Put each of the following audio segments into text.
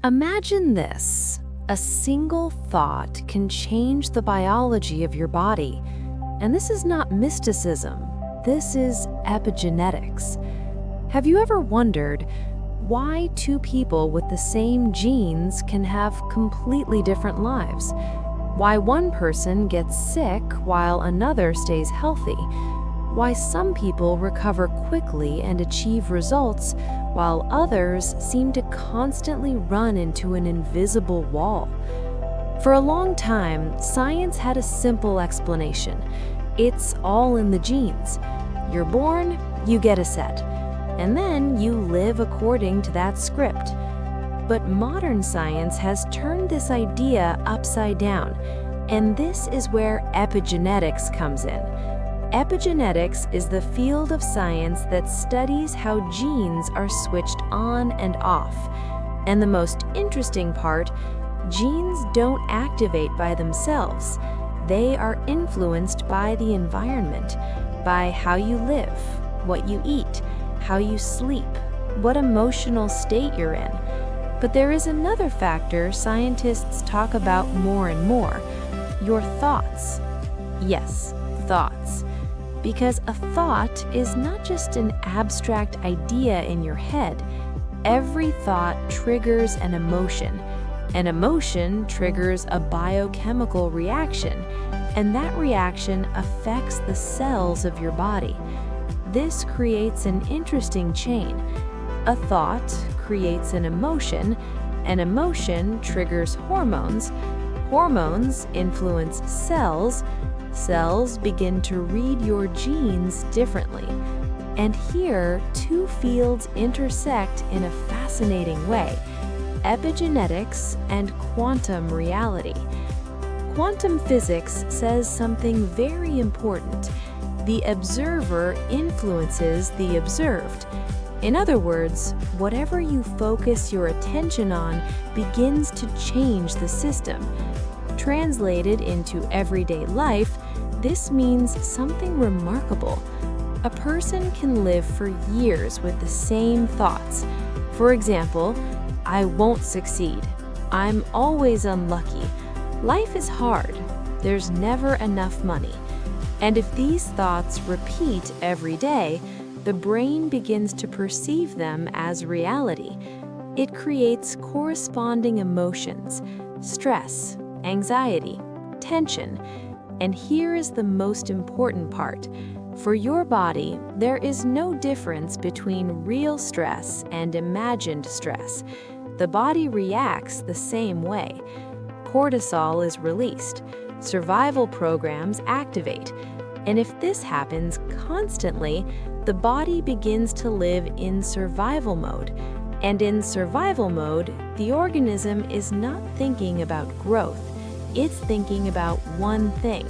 Imagine this. A single thought can change the biology of your body. And this is not mysticism. This is epigenetics. Have you ever wondered why two people with the same genes can have completely different lives? Why one person gets sick while another stays healthy? Why some people recover quickly and achieve results while others seem to constantly run into an invisible wall? For a long time, science had a simple explanation. It's all in the genes. You're born, you get a set, and then you live according to that script. But modern science has turned this idea upside down, and this is where epigenetics comes in. Epigenetics is the field of science that studies how genes are switched on and off. And the most interesting part, genes don't activate by themselves. They are influenced by the environment, by how you live, what you eat, how you sleep, what emotional state you're in. But there is another factor scientists talk about more and more: your thoughts. Yes, thoughts. Because a thought is not just an abstract idea in your head. Every thought triggers an emotion. An emotion triggers a biochemical reaction, and that reaction affects the cells of your body. This creates an interesting chain. A thought creates an emotion triggers hormones, hormones influence cells, cells begin to read your genes differently. And here, two fields intersect in a fascinating way: epigenetics and quantum reality. Quantum physics says something very important. The observer influences the observed. In other words, whatever you focus your attention on begins to change the system. Translated into everyday life, this means something remarkable. A person can live for years with the same thoughts. For example, I won't succeed. I'm always unlucky. Life is hard. There's never enough money. And if these thoughts repeat every day, the brain begins to perceive them as reality. It creates corresponding emotions: stress, anxiety, tension. And here is the most important part. For your body, there is no difference between real stress and imagined stress. The body reacts the same way. Cortisol is released. Survival programs activate. And if this happens constantly, the body begins to live in survival mode. And in survival mode, the organism is not thinking about growth. It's thinking about one thing: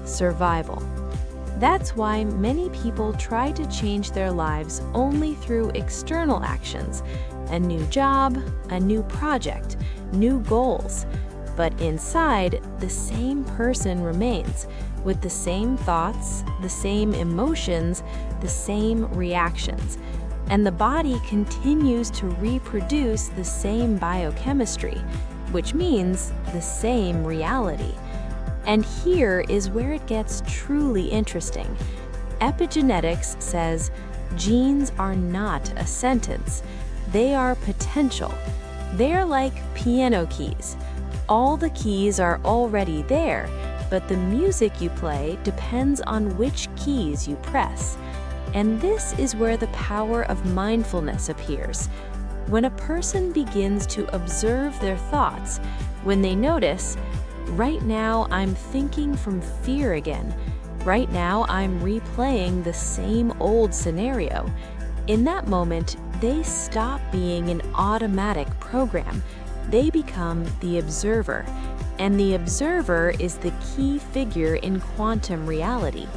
survival. That's why many people try to change their lives only through external actions: a new job, a new project, new goals. But inside, the same person remains, with the same thoughts, the same emotions, the same reactions. And the body continues to reproduce the same biochemistry, which means the same reality. And here is where it gets truly interesting. Epigenetics says genes are not a sentence. They are potential. They're like piano keys. All the keys are already there, but the music you play depends on which keys you press. And this is where the power of mindfulness appears. When a person begins to observe their thoughts, when they notice, right now I'm thinking from fear again, right now I'm replaying the same old scenario, in that moment, they stop being an automatic program. They become the observer. And the observer is the key figure in quantum reality,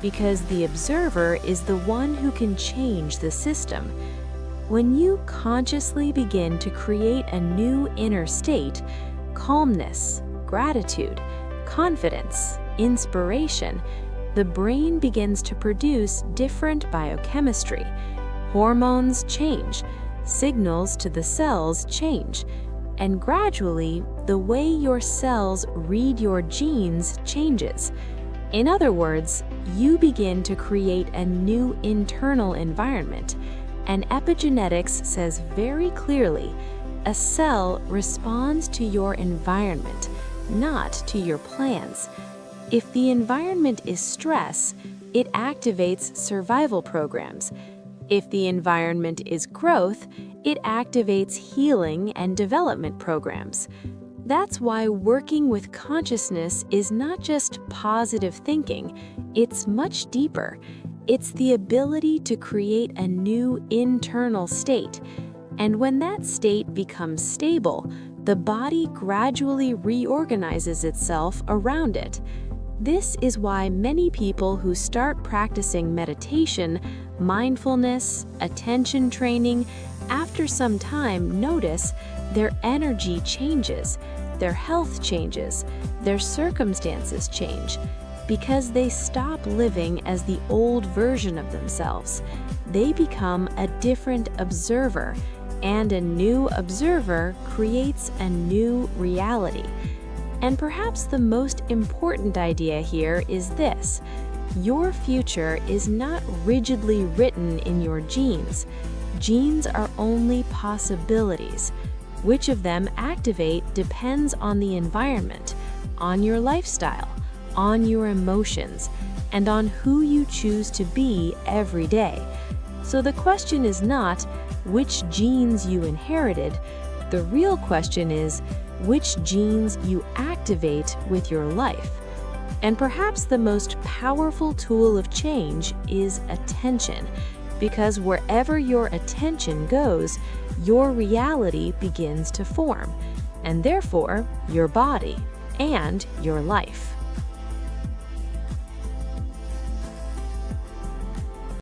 because the observer is the one who can change the system. When you consciously begin to create a new inner state, calmness, gratitude, confidence, inspiration, the brain begins to produce different biochemistry. Hormones change, signals to the cells change, and gradually, the way your cells read your genes changes. In other words, you begin to create a new internal environment. And epigenetics says very clearly, a cell responds to your environment, not to your plans. If the environment is stress, it activates survival programs. If the environment is growth, it activates healing and development programs. That's why working with consciousness is not just positive thinking, it's much deeper. It's the ability to create a new internal state. And when that state becomes stable, the body gradually reorganizes itself around it. This is why many people who start practicing meditation, mindfulness, attention training, after some time notice their energy changes, their health changes, their circumstances change, because they stop living as the old version of themselves. They become a different observer, and a new observer creates a new reality. And perhaps the most important idea here is this: your future is not rigidly written in your genes. Genes are only possibilities. Which of them activate depends on the environment, on your lifestyle, on your emotions, and on who you choose to be every day. So the question is not which genes you inherited. The real question is which genes you activate with your life. And perhaps the most powerful tool of change is attention, because wherever your attention goes, your reality begins to form, and therefore your body and your life.